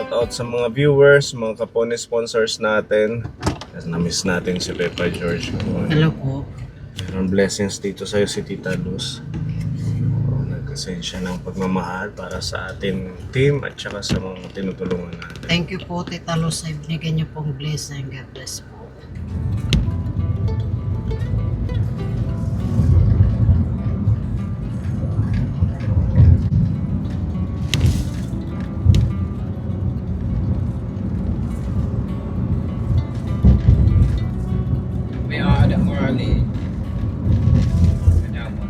out sa mga viewers, mga kapone sponsors natin. Na-miss natin si Pepa George. Hello po. Mayroong blessings dito sa'yo si Tita Luz. Nagkasensya ng pagmamahal para sa ating team at saka sa mga tinutulungan natin. Thank you po, Tita Luz, sa binigyan niyo pong blessing. God bless po. May ada morally. Ada mo.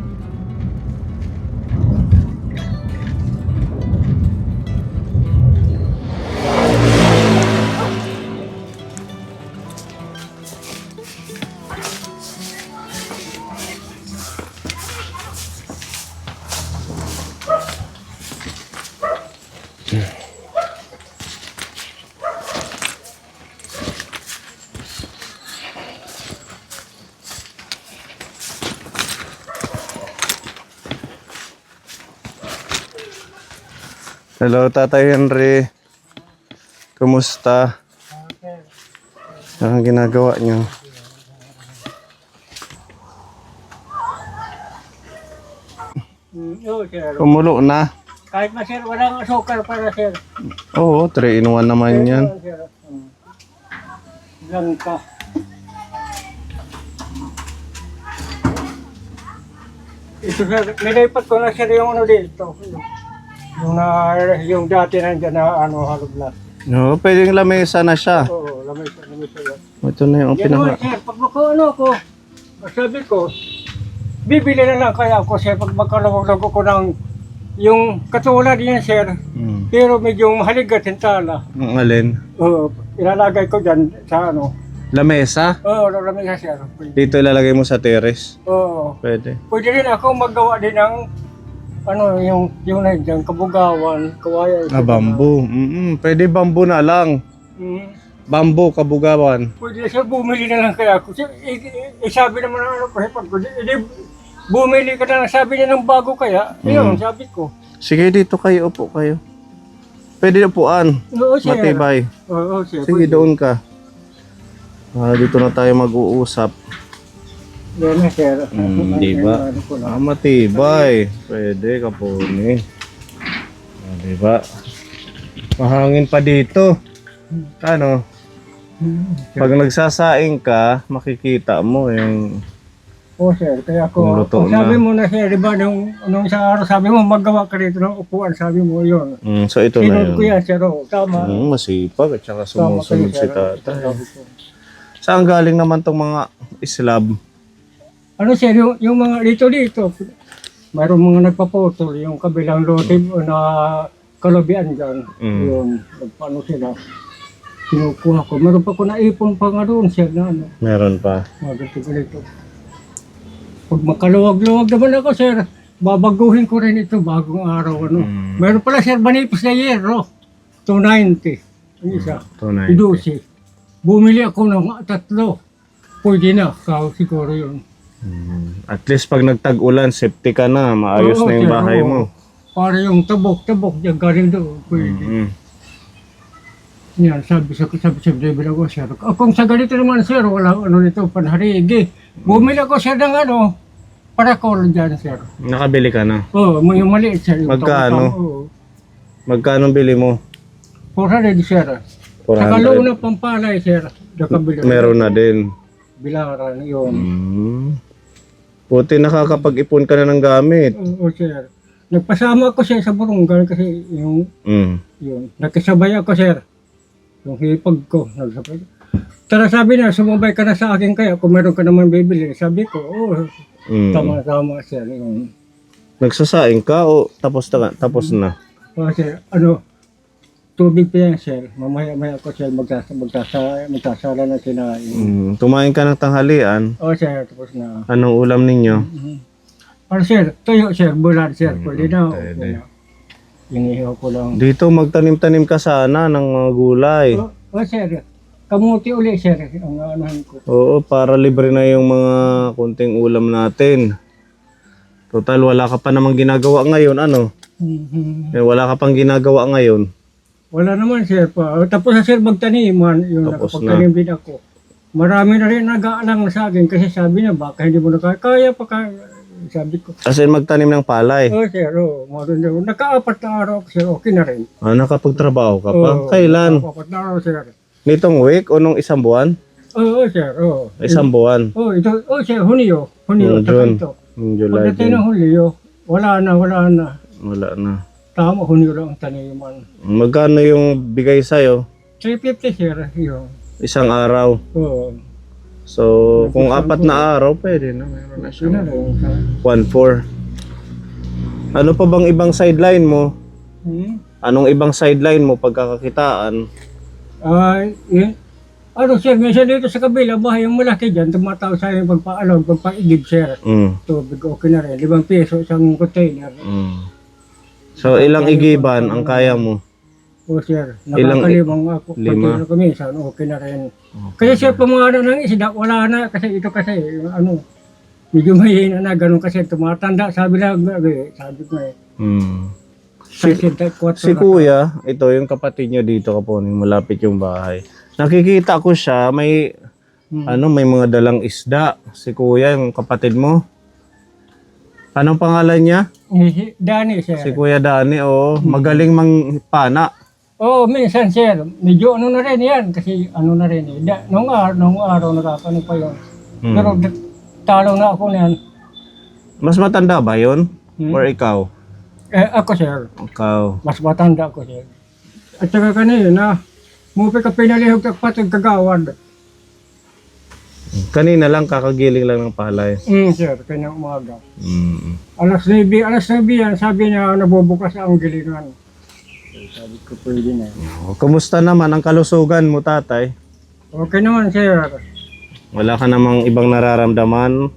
Hello, Tatay Henry. Kumusta? Anong ginagawa niyo? Oo, sir. Kumulo na? Kahit na sir, walang asukal para sir. Oo, 3 in 1 naman yan. Sir. Langka. Ito sir, nilipat ko na sir yung ano dito. Yung dati nandiyan na halublat. No, pwedeng lamesa na siya. Oo, lamesa yan. Ito na yung Yan pinaka... naman sir, pag ko, sabi ko, bibili na lang kaya ako sir, pag magkalawag ko ng yung katulad niya sir, pero medyo mahaligat yung tala. Ang alin? Oo, ilalagay ko dyan sa Lamesa? Oo, lamesa sir. Dito ilalagay mo sa terrace. Oo. Pwede. Pwede rin ako maggawa din ng yung nandiyan, kabugawan, kawayan. Bamboo. Pwede bamboo na lang. Bamboo, kabugawan. Pwede sir, bumili na lang kaya ako. Sabi naman ng pag ko, bumili ka na lang, sabi niya ng bago kaya. Yun, sabi ko. Sige, dito kayo, upo kayo. Pwede upuan. Oo, sir. Matibay. Oo, sir. Sige, doon ka. Dito na tayo mag-uusap. Yan na, sir. Di ba? Matibay. Pwede, kapone. Di ba? Mahangin pa dito. Ano? Pag nagsasaing ka, makikita mo yung... Oo, sir. Kaya Kung ako, luto sabi na. mo na, sir, di ba, nung isang araw, sabi mo, maggawa ka rito ng upuan, sabi mo, yun. So ito na Sinod ko yun. yan, sir. Oo, tama. Masipag at saka Tama kayo, sumusunod si sir. tatay. Sabi ko. Saan galing naman tong mga slab? Ano sir, yung mga dito, mayroong mga nagpaputol, yung kabilang lote na kalabian dyan, yun, nagpaano sila, kinukuha ko. Meron pa ko naipon pa nga doon sir na ano, Meron pa. mga ganito. Pag makaluwag-luwag naman ako sir, babaguhin ko rin ito bagong araw. Meron pala sir, manipis na yero, 290, yung isa, Tunay. idusi. Bumili ako ng 3, pwede na, siguro yun. At least pag nagtag-ulan, safety ka na. Maayos Oo, na yung sir, bahay oo. mo. Para yung tabok, yung galing doon, pwede. Yan, sabi sa driver ako, sir. Kung sa ganito naman, sir, wala nito, panharigi. Bumili ako, sir, ng parakol dyan, sir. Nakabili ka na. Oo, yung maliit, sir. Yung Magkano? Oo. Magkano bili mo? 400, sir. Sa 400. Kaluna, Pampalay, sir. Nakabili. Meron na din. Bilaran, yun. Buti nakakapag-ipon ka na ng gamit. Oo, sir. Nagpasama ako, sir, sa Burungan kasi yun. Nakisabay ako, sir. Yung hipag ko, nagsabay. Tara, sabi na, sumabay ka na sa akin kaya kung meron ka naman bibili. Sabi ko, tama-tama, sir. Yun. Nagsasaing ka o tapos na? Kasi, tubig pa yan, sir. Mamaya-maya ako, sir, magsasala na sinain. Tumain ka ng tanghalian. Oo, sir, tapos na. Anong ulam ninyo? Ano, sir, tuyo, sir, bulan, sir. Pwede na. pwede. Inihaw ko lang. Dito magtanim-tanim ka sana ng mga gulay. Oo, sir. Kamuti uli, sir, ang anahan ko. Oo, para libre na yung mga kunting ulam natin. Total, wala ka pa namang ginagawa ngayon, ano? Wala ka pang ginagawa ngayon. Wala naman sir pa. Tapos na sir magtaniman, yung Tapos nakapagtanim din ako. Marami na rin nag-aalang sa akin kasi sabi niya baka hindi mo kaya pa sabi ko. As in magtanim ng palay. Oh sir, meron daw. Naka-4 na araw ako sir, okay na rin. Nakapagtrabaho ka pa? Kailan? Naka-4 na araw sir. Nitong week o nung isang buwan? Oo sir, Isang buwan. Ito, sir, Hunyo, June. saka ito. July. Pagdating ng Hulyo, wala na. Wala na. Tama, Hunyo lang ang taniman. Magkano yung bigay sa'yo? 350 sir, yun. Isang araw. Oo. So, kung 4 na araw, pwede na. Meron na Yun na siya. rin. 1.4. Ano pa bang ibang sideline mo? Anong ibang sideline mo pagkakakitaan? Yun. Ano sir, minsan dito sa kabila, bahay yung malaki dyan, tumataw sa akin pagpa-igib sir. Tubig, okay na rin. 5 piso isang container. So, ilang igiban ang kaya mo? O sir, Ilang- nakakalimang ako. 5? Container ko minsan, okay na rin. Kasi sir, pumangano ng isda, wala na. Kasi ito kasi, medyo mahina na, ganun kasi tumatanda. Sabi ko Si kuya, ito yung kapatid niya dito kaponing malapit yung bahay. Nakikita ko siya, may may mga dalang isda. Si kuya, yung kapatid mo. Anong pangalan niya? Dani sir. Si Kuya Dani, magaling mangpana. Minsan sir, medyo na rin yan. Kasi na rin eh. Nung araw nakakano pa yun. Pero talo na ako niyan. Mas matanda ba yun? Or ikaw? Ako sir, Ikaw. mas matanda ako sir. At saka kanina, mupi ka pinalihog ka patag kagawad. Kanina lang, kakagiling lang ng palay. Sir, kanya umaga. Alas 9 yan, sabi niya nabubukas ang gilingan. Sabi ko pwede na. Kumusta naman ang kalusugan mo, tatay? Okay naman sir. Wala ka namang ibang nararamdaman?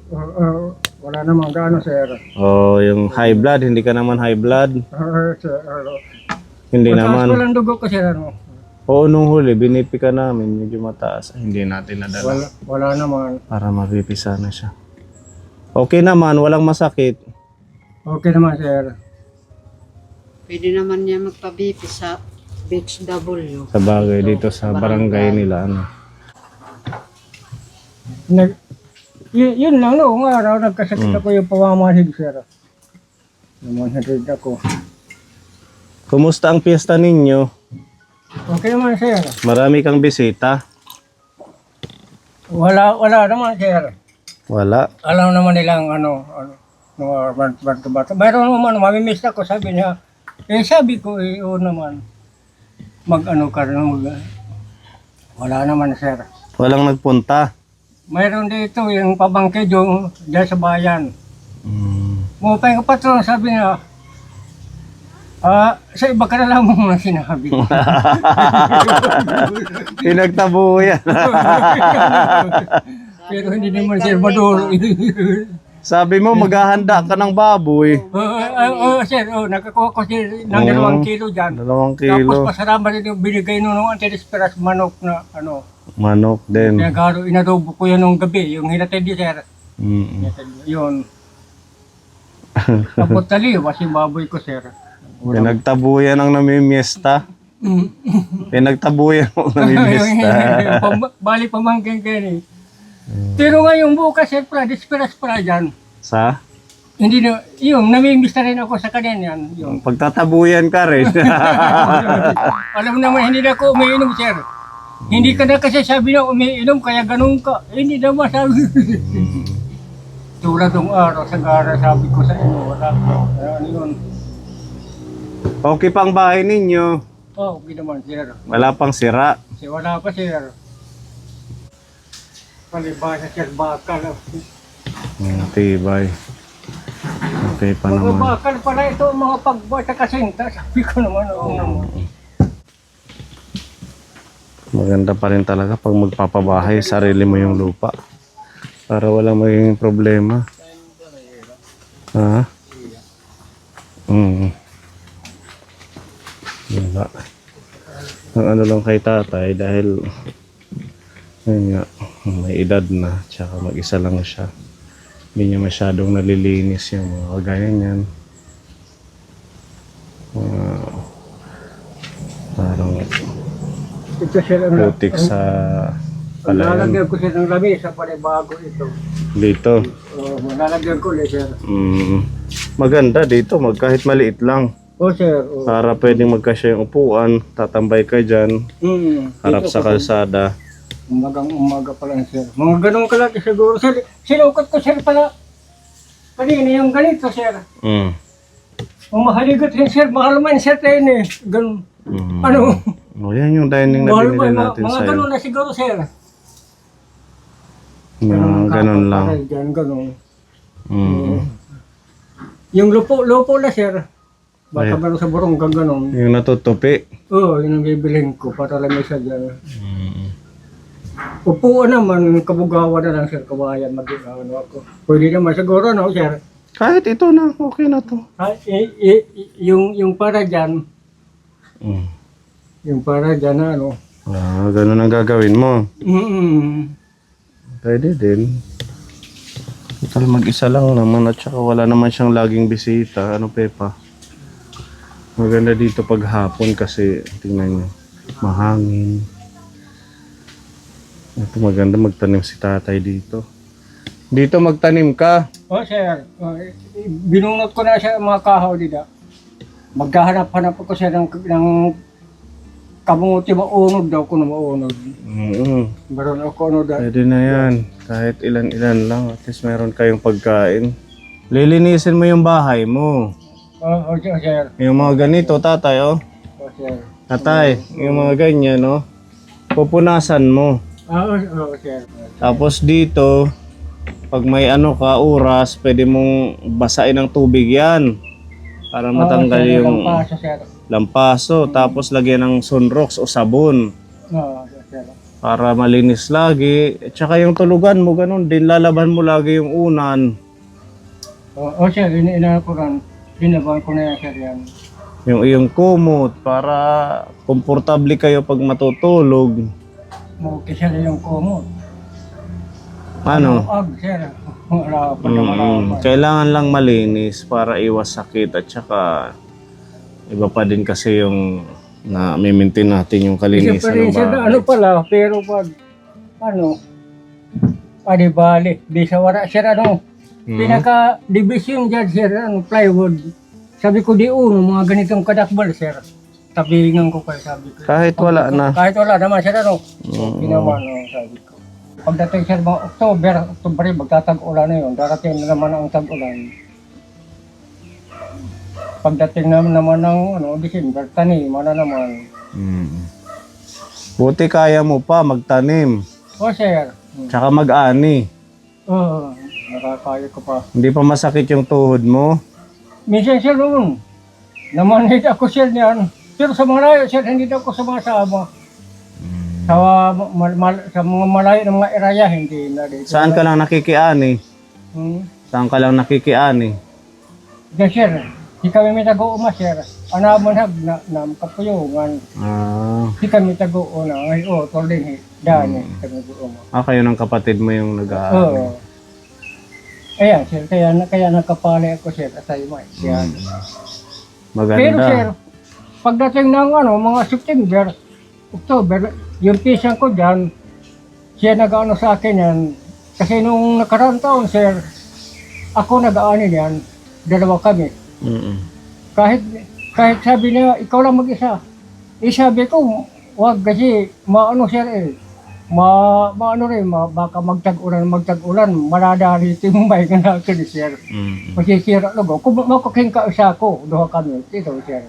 Wala naman gaano sir. Yung high blood, hindi ka naman high blood? Sir, Hindi mataas naman. ko lang dugo ko sir. Oo, nung huli, binipi ka namin, medyo mataas. Hindi natin nadala. Wala naman. Para mapipisa na siya. Okay naman, walang masakit. Okay naman sir. Pwede naman niya magpabipi sa BHW. Sa bagay dito sa barangay nila. Yun lang noong araw, nagkasakit ako yung pamamalig sir. Namanhatid ako. Kumusta ang piyesta ninyo? Okay naman sir. Marami kang bisita? Wala naman sir. Wala. Alam naman nilang bata. Mayroon naman, mamimiss ako, sabi niya. Sabi ko, naman, ka rin, wala naman sir. Walang nagpunta? Mayroon dito yung pabangkid yung dyan sa bayan. Mupay ka patron, sabi niya, sa iba ka na lang mong sinabi ko. Pinagtabo yan. Pero hindi naman sir maduro. Sabi mo, maghahanda ka ng baboy. Sir, nakakuha ko sir ng 2 kilo dyan. 2 Tapos kilo. pasarama rin yung binigay nung anti-desperas manok na Manok din. Nagaro, inadobo ko yan nung gabi, yung hinatid niya sir. Yun. Tapos taliw, kasi baboy ko sir. Pinagtabo yan ang namimiesta. Pinagtabo yan ang namimiesta. Bali pamangkin kayo eh. Pero ngayong bukas sir, desperas para dyan. Sa? Hindi na, namimista rin ako sa kanina yan. Yung. Pagtatabuyan ka rin. Alam naman, hindi na ako umiinom sir. Hindi ka na kasi sabi na umiinom, kaya ganun ka. Hindi na masabi. Tulad ng araw sa gara, sabi ko sa inyo, wala. Ano yun? Okay pang bahay ninyo. Okay naman sir. Wala pang sira. Kasi wala pa sir. Palibasa sir, bakal. Tibay. Okay pa Mga naman. bakal pala ito, mga pagbuhat sa kasinta. Sabi ko naman, Maganda pa rin talaga pag magpapabahay, sarili mo yung lupa. Para walang magiging problema. Ha? Wala. Ang ano lang kay tatay dahil ayun nga, may edad na, tsaka mag-isa lang siya. Hindi niya masyadong nalilinis yung mga ganyan yan. Parang Ito sir, putik sa palayan. lalagyan ko sir ng lamesa para bago ito. Dito. Lalagyan ko ulit sir. Maganda dito, kahit maliit lang. Sir. Para pwedeng magkasya yung upuan, tatambay ka dyan, harap Dito sa ko, kalsada. umaga pa lang sir. Mga ganun kalaki siguro sir. Sinukat ko sir pala. Kanina yung ganito sir. Ang mahaligot rin sir. Mahal man sir tayo eh. Ganun. Ano? Yan yung dining na Mahal binili man. natin Mga sa'yo. ganun na siguro sir. Ganun lang. Diyan, ganun. Yung lupo na sir. Baka meron sa burong ganun. Yung natutupi. Yun ang bibilhin ko para lang isa dyan. Upuan naman, kabugawa na lang sir, kabayan mag-ano ako. Pwede naman siguro no sir. Kahit ito na, okay na to. Yung para dyan, yung para dyan na ano. Ganun ang gagawin mo. Mm-mm. Pwede din. Total mag-isa lang naman at saka wala naman siyang laging bisita. Ano Pepa? Maganda dito pag hapon kasi tingnan nyo, mahangin. Ito maganda magtanim si tatay dito. Dito magtanim ka. Sir, binunot ko na siya mga kahaw dito. Maghahanap-hanap ako siya ng kamunguti maunod daw ko na maunod. Meron ako ano daw. Pwede na yan. Kahit ilan-ilan lang. At least meron kayong pagkain. Lilinisin mo yung bahay mo. Sir. Yung mga ganito, tatay, Sir. Tatay, yung mga ganyan, pupunasan mo. Sir. Tapos dito, pag may ano ka, oras, pwede mong basain ng tubig yan. Para matanggal sir, yung lampaso, sir. lampaso. Tapos lagyan ng sunrox o sabon. Sir. Para malinis lagi. At saka yung tulugan mo, ganun din. Lalaban mo lagi yung unan. Sir, ina ko rin. Binaban ko na yan, sir, yan. Yung iyong kumot para komportable kayo pag matutulog. Okay, sir, yung kumot. Ano? Sir. Wala pa naman. Kailangan lang malinis para iwas sakit at saka iba pa din kasi yung na maintain natin yung kalinisan ng Sir, bahay. ano pala, pero pag, balik, di sa wala, sir, pinaka-division dyan, sir, plywood. Sabi ko, di uno, mga ganitong kadakbal, sir. Tabingan ko kayo, sabi ko. Kahit wala na. Kahit wala naman, sir, ginawa, sabi ko. Pagdating, sir, mga October, magtatag-ulan na yun. Darating na naman ang tag-ulan. Pagdating naman ng December, tanim, naman. Buti kaya mo pa magtanim. Sir. Tsaka mag-ani. Nakakaya ko pa. Hindi pa masakit yung tuhod mo. Minsan, sir, noon, namanhid ako, sir, niyan. Pero sa malayo, sir, hindi daw ako sumasama. Sa mga malayo ng mga area, hindi na dito. Saan ka lang nakikiani? Saan ka lang nakikiani? Diyan, sir, di kami may tago-uma, sir. Anaman hag na kapuyungan. Di kami tago-una. Ay, tolin, daan, kami tago-uma. Kayo ng kapatid mo yung nag-aani. Ayan, sir, kaya nakapali ako, sir, at tayo mo. Maganda. Pero, sir, pagdating ng mga September, October, yung pisang ko dyan, siya nag-ano sa akin yan. Kasi nung nakaraang taon, sir, ako nag-ano yan, dalawa kami. Kahit sabi niya, ikaw lang mag-isa. Sabi ko, wag kasi, sir, baka magtag-ulan, maladari timbay ka na ako ni sir. Masisira logo. Kung makuking kausa ko, doha kami, ito, sir.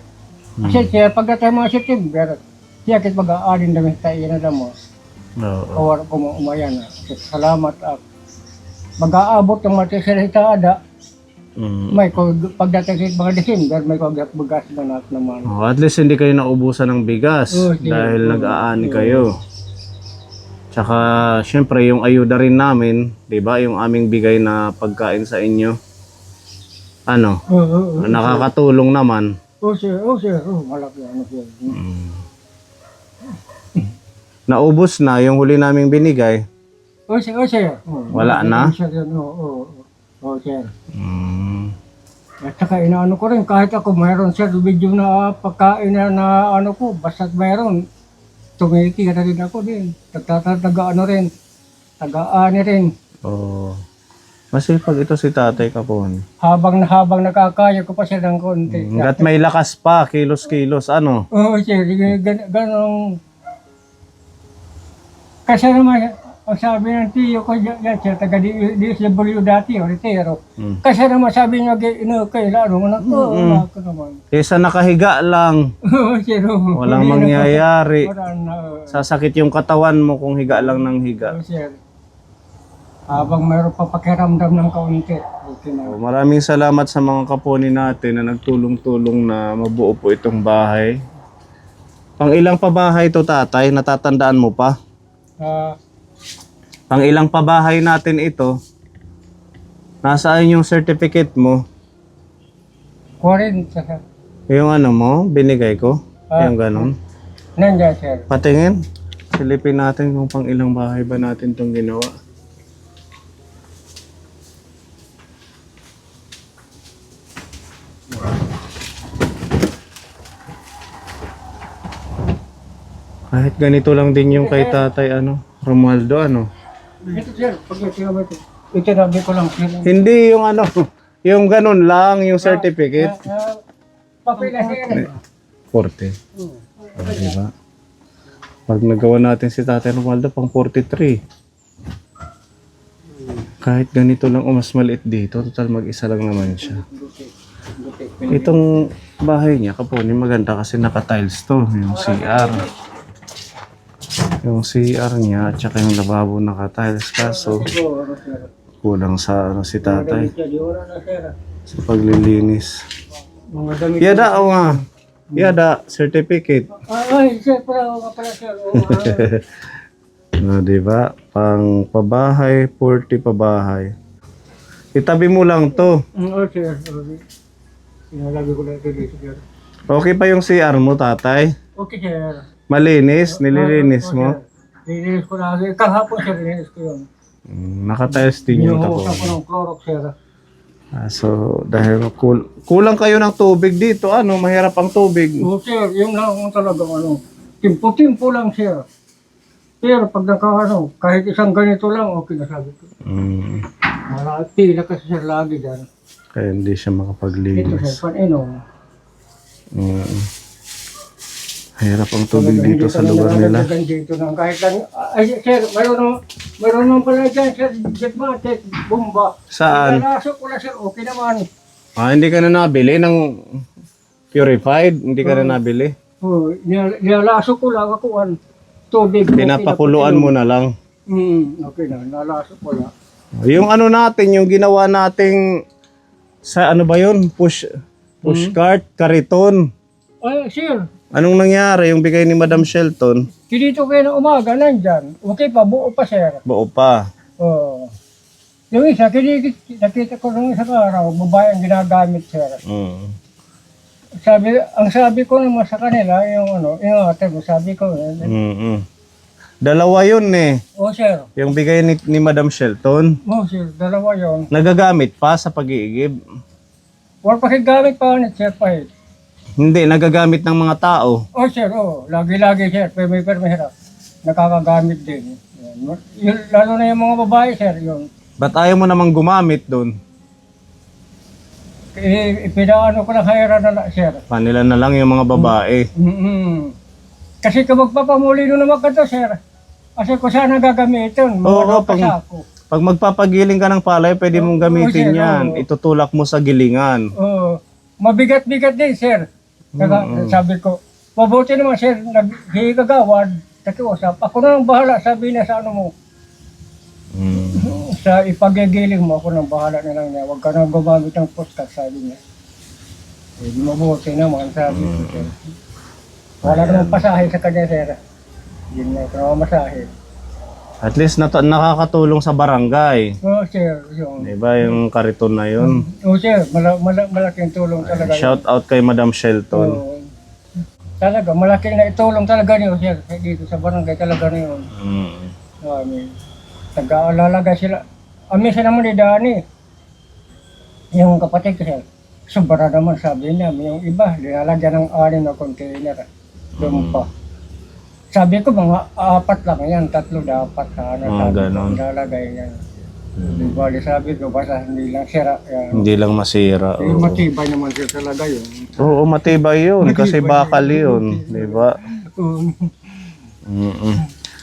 Kasi, sir, pagdating mga September, siya kit mag-aalin namin tayo na mo. Kawar ko umayan na. Salamat ako. Mag-aabot ng matisalita ada. May pagdating sa mga December, may pagbugas na naman. At least hindi kayo naubusan ng bigas dahil nag-aani kayo. Tsaka syempre yung ayuda rin namin, 'di ba? Yung aming bigay na pagkain sa inyo. Nakakatulong naman. Sir. Malaki sir. Naubos na yung huli naming binigay. Sir. Wala na? Sir. At saka inaano ko rin, kahit ako mayroon sir, video na pagkain na ko, basta't mayroon. tumitira rin ako din. Taga-ano rin. Taga-ani rin. Oo. Masipag ito si tatay Kapon. Habang nakakaya ko pa siya ng konti. Hanggat may lakas pa, kilos-kilos, ano? Oo, sir. Ganong... Kasi naman, ang sabi ng tiyo ko, yan sir, taga DSW dati, retiro. Kasi naman sabi niya, kailan, anak ko naman. Kesa nakahiga lang, Oo, sir. walang mangyayari. Parang, Sasakit yung katawan mo kung higa lang ng higa. oo, sir. Habang mayroon pa pakiramdam ng kaunti. Okay na. So, maraming salamat sa mga kaponi natin na nagtulong-tulong na mabuo po itong bahay. Pang ilang pa bahay to tatay? Natatandaan mo pa? Pang ilang pa bahay natin ito? Nasaan yung certificate mo? 40, sir. Yung ano mo, binigay ko? Yung ganun? Nandiyan, sir. Patingin. Silipin natin kung pang ilang bahay ba natin itong ginawa. Kahit ganito lang din yung kay tatay, Romualdo, Ito, sir. Ito sinabi ko lang, sir. Hindi yung yung ganun lang, yung certificate. Papel na, sir. 40. Diba? Pag nagawa natin si tatay Romualdo, pang 43. Kahit ganito lang o mas maliit dito, total mag-isa lang naman siya. Itong bahay niya, Kaponin, maganda kasi naka-tiles to, yung CR. Yung CR niya at saka yung lababo naka-tiles, kaso kulang sa si tatay sa paglilinis. Mga damit. Yada o nga. Yada, certificate. Ay, sir, pala sir. No, diba? Pang pabahay, 40 pabahay. Itabi mo lang to. Oo, sir. Pinalagay ko lang ito dito, sir. Okay pa yung CR mo, tatay? Okay, sir. Malinis? Nililinis mo? Nilinis ko lagi. Kahapon, sir, nilinis ko yun. Nakatiles din yung Binuhusan ko Kaponin. ng Clorox, sir. So, dahil kulang kayo ng tubig dito, mahirap ang tubig. Oo, sir. Yung lang ang talagang timpo-timpo lang, sir. Pero pag kahit isang ganito lang, okay na sabi ko. Malaki na kasi sir lagi dyan. Kaya hindi siya Ito, makapaglinis. sir, paninom. Hirap ang tubig dito sa lugar nila. Dito lang, kahit lang, ay, sir, mayroon naman pala dyan, sir, jetmatic, bomba. Saan? Nalasok ko na, sir, okay naman. Hindi ka na nabili ng purified? Hindi ka na nabili? Oh, nilalasok ko lang ako, tubig. Pinapakuluan mo na lang. Okay na, nalasok ko lang. Yung natin, yung ginawa nating sa ba yun? Push cart, kariton. Ay, sir, Anong nangyari? Yung bigay ni Madam Shelton, dito kayo na umaga, nandyan. Okay pa, buo pa, sir. buo pa. Oh. Yung isa, nakita ko nung isang araw, babae ang ginagamit, sir. Ang sabi ko naman sa kanila, yung ate mo, sabi ko, Dalawa yun eh. sir. Yung bigay ni Madam Shelton, Sir, dalawa yun. nagagamit pa sa pag-iigib. Wala pa gamit pa ulit, sir, pahit. Hindi, nagagamit ng mga tao. Sir, lagi-lagi, sir, may permihirap. Nakakagamit din. Lalo na yung mga babae, sir, yun. Ba't ayaw mo namang gumamit doon? Ipinaano ko ng hayra na, sir. Panila na lang yung mga babae. Kasi kung magpapamuli nyo naman ka to, sir, kasi kung saan gagamitin, Oo, pasako. Pag magpapagiling ka ng palay, pwede mong gamitin sir, yan. Itutulak mo sa gilingan. Mabigat-bigat din, sir. Kaya sabi ko, mabuti naman, sir, naghihigagawad, nakiusap. Ako na ang bahala, sabi na sa mo. Sa ipagigiling mo, ako nang bahala na lang niya. Huwag ka nang gumamit ng podcast, sabi niya. Mabuti naman, sabi ko, sir. Wala namang pasahe sa kanya, sir. Yun na, ito masahe. At least nakakatulong sa barangay. Sir, yun. Diba yung kariton na yun? Sir, malaking tulong talaga. Shout out kay Madam Shelton. Talaga, malaking na itulong talaga niyo, sir. Dito sa barangay talaga niyo. Nag-aalalaga sila. Minsan naman ni Dani, yung kapatid ko, sir, sobra naman sabi niya, yung iba, linalagyan ng 6 na container. Doon pa. Sabi ko mga 4 lang yan, 3 dapat sa ano, Mga sabi ko, ganon. lalagay yan. Di bali sabi ko, basta hindi lang sira. Yan. Hindi lang masira. Eh, Oo. matibay naman siya talaga yun. Oo, matibay yun. Kasi bakal yun. Di ba? Mm-mm.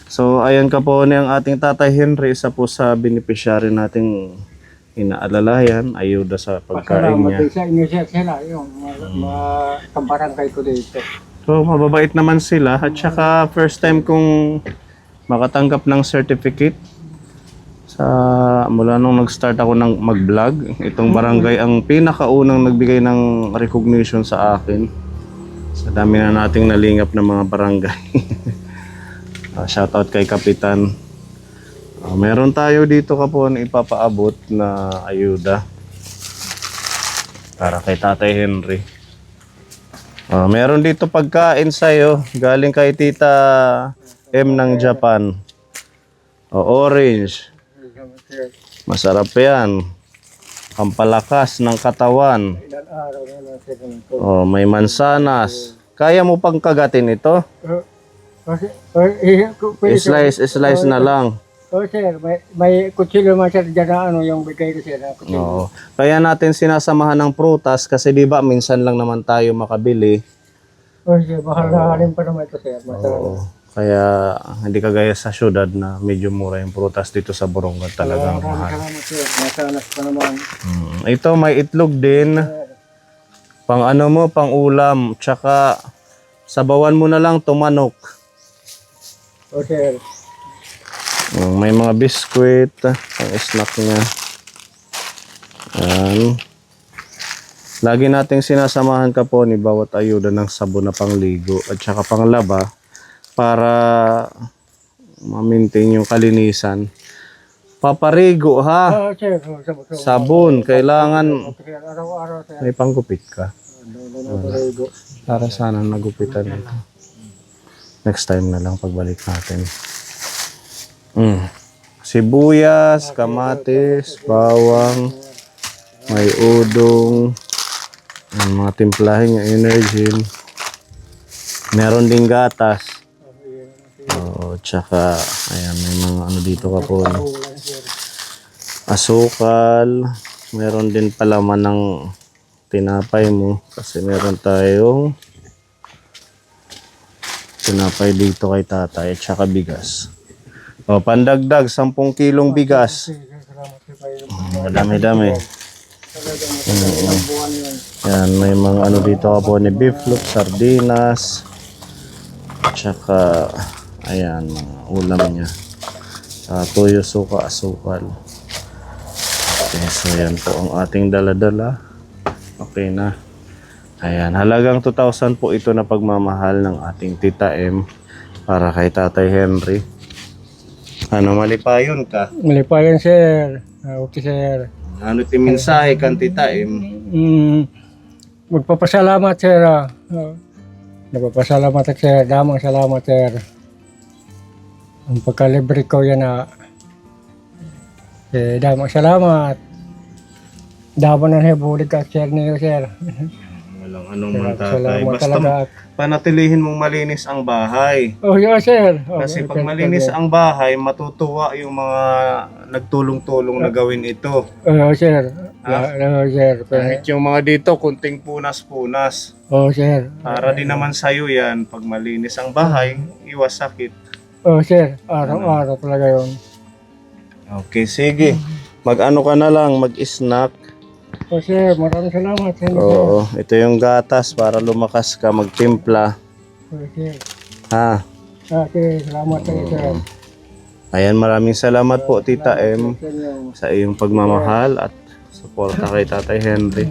So, ayan ka po ang ating Tatay Henry. Isa po sa beneficiary nating inaalalayan. Ayuda sa pagkain Pasalamat niya. din sa inyo sila, yung kabarangay ko dito. So, mababait naman sila. At saka, first time kong makatanggap ng certificate. Mula nung nag-start ako ng mag-vlog, itong barangay ang pinakaunang nagbigay ng recognition sa akin. Sa dami na nating nalingap ng mga barangay. Shoutout kay Kapitan. Meron tayo dito kapon ipapaabot na ayuda para kay Tatay Henry. Meron dito pagkain sa'yo galing kay Tita M ng Japan. Orange. Masarap yan. Pampalakas ng katawan. Ilan araw na lang sila. May mansanas. Kaya mo pang kagatin ito? Kasi, Slice na lang. Oh sir, may kutsilyo man sir dyan na ano yung bigay ko sir. Oo. Kaya natin sinasamahan ng prutas kasi di ba minsan lang naman tayo makabili. Oh sir, mahal na halin pa naman ito sir. Oo. Kaya hindi kagaya sa syudad na medyo mura yung prutas dito sa Borongan talagang mahal. Salamat sir, masalas pa naman. Ito may itlog din. Pang ano mo, pang ulam. Tsaka sabawan mo na lang tumanok. Oh sir. May mga biskwit, pang snack niya. Ayan. Lagi nating sinasamahan ka po ni bawat ayuda ng sabon na pangligo at saka panglaba para ma-maintain yung kalinisan. Paparigo ha. Oh sir, Sabon, kailangan araw-araw sir. may panggupit ka. Naparigo. Para sana nagupitan nito. Next time na lang pagbalik natin. Sibuyas, kamatis, bawang, may udong, ang mga timplahin yung energy. Meron ding gatas. Oo, tsaka ayan, may mga ano dito ka po. Asukal. Meron din palaman ng tinapay mo kasi meron tayong tinapay dito kay tatay at saka bigas. Pandagdag 10 kilong bigas. Dami-dami. Yan, may mga ano dito ka po ni beef loaf, sardinas. Tsaka ayan, mga ulam niya. Toyo, suka, asukal. Okay, so yan po ang ating dala-dala. Okay na. Ayan, halagang 2,000 po ito na pagmamahal ng ating Tita M para kay Tatay Henry. Ano, malipayon ka? Malipayan sir. Okay sir. Ano timinsahe kan Tita M? Magpapasalamat sir. Nagpapasalamat sir. Damang salamat sir. Ang pagkalibre ko yan na damang salamat. Damang na bulig ka sir niyo sir. Walang anong man tatay. Salamat Basta talaga. panatilihin mong malinis ang bahay. Oh yeah sir. Kasi pag malinis ang bahay, matutuwa yung mga nagtulong-tulong na gawin ito. Oh sir. Oh sir. Kahit yung mga dito, kunting punas-punas. Oh sir. Para din naman sa'yo yan, pag malinis ang bahay, iwas sakit. Oh sir. Araw-araw talaga yun. Okay, sige. Mag-ano ka na lang, mag-snack. Oh sir, maraming salamat sir. Oo, ito yung gatas para lumakas ka, magtimpla. Oh sir. Ha? Okay, salamat sir. Ayan, maraming salamat po Tita M sa iyong pagmamahal at suporta kay Tatay Henry.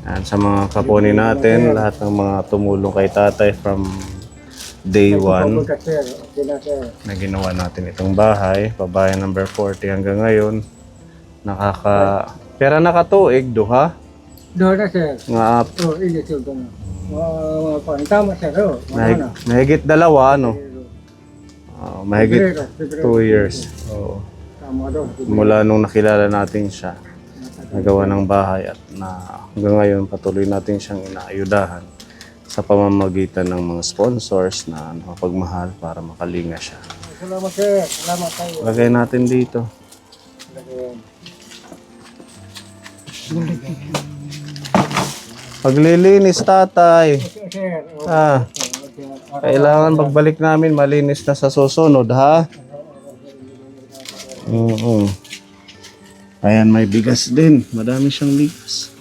Ayan, sa mga kaponi natin, lahat ng mga tumulong kay Tatay from day 1 na ginawa natin itong bahay, pabahay number 40 hanggang ngayon. Pera nakatuig, duha? Doon na sir. Nga, Oh, ilit yun ko na. Tama sir. Oh, mahigit dalawa, ano? Mahigit 2 years. Oo. Tama doon. Mula nung nakilala natin siya, nagawa ng bahay at hanggang ngayon patuloy natin siyang inaayudahan sa pamamagitan ng mga sponsors na pagmahal para makalinga siya. Salamat sir. Salamat tayo. Lagay natin dito. Paglilinis, tatay. Sir. Ah, kailangan pagbalik namin malinis na sa susunod, ha? Oo. Ayan, may bigas din. Madami siyang bigas.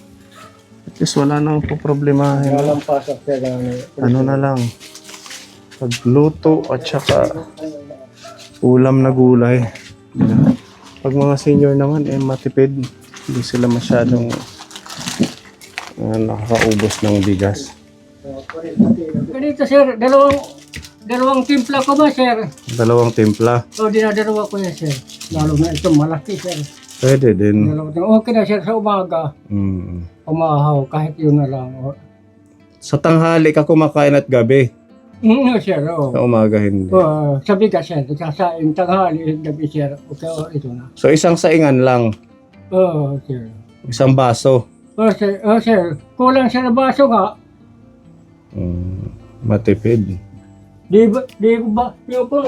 At least wala nang problemahin. Walang pasok sir. Ano na lang, pagluto at saka ulam na gulay. Pag mga senior naman, matipid. Hindi sila masyadong nakakaubos ng bigas. Ganito sir, dalawang timpla ko ba sir? 2 timpla. O dinadalawa ko yan sir. Lalo na ito malaki sir. Pwede din. Okay na sir sa umaga. Umahaw kahit yun na lang. Sa tanghali ka kumakain at gabi. Sir, oo. Sa umaga hindi. Sa bigas sir, kasain, tanghali, gabi sir. Okay, ito na. So isang saingan lang. Oo sir. Isang baso. Sir, kulang siya na baso nga. Matipid. Di ko ba, yung po,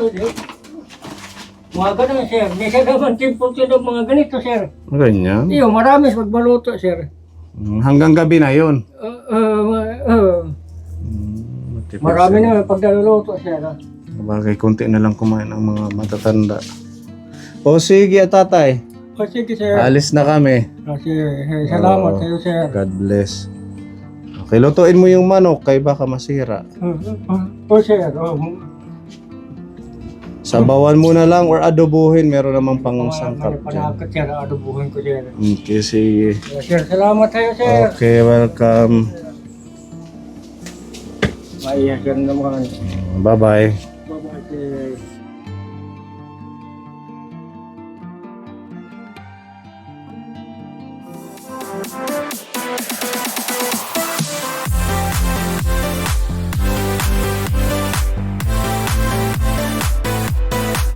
mga ganun sir, di siya naman timpo ng mga ganito sir. Ganyan. Iyo, marami sa magbaluto sir. Hanggang gabi na yun. Matipid Marami sila. na pagdaluluto sir. Bagay, konti na lang kumain ang mga matatanda. O sige, tatay. O sige sir. Alis na kami. Kasi, salamat Oo. sa'yo sir. God bless. Okay, lutuin mo yung manok kay baka masira. O sir, Sabawan mo na lang or adobuhin. Meron namang pang sangkap dyan. Panakot sir, adubuhin ko sir. Okay, sige. Sir, salamat sa'yo sir. Okay, welcome. Maiyak yan naman. Bye-bye. Bye-bye sir.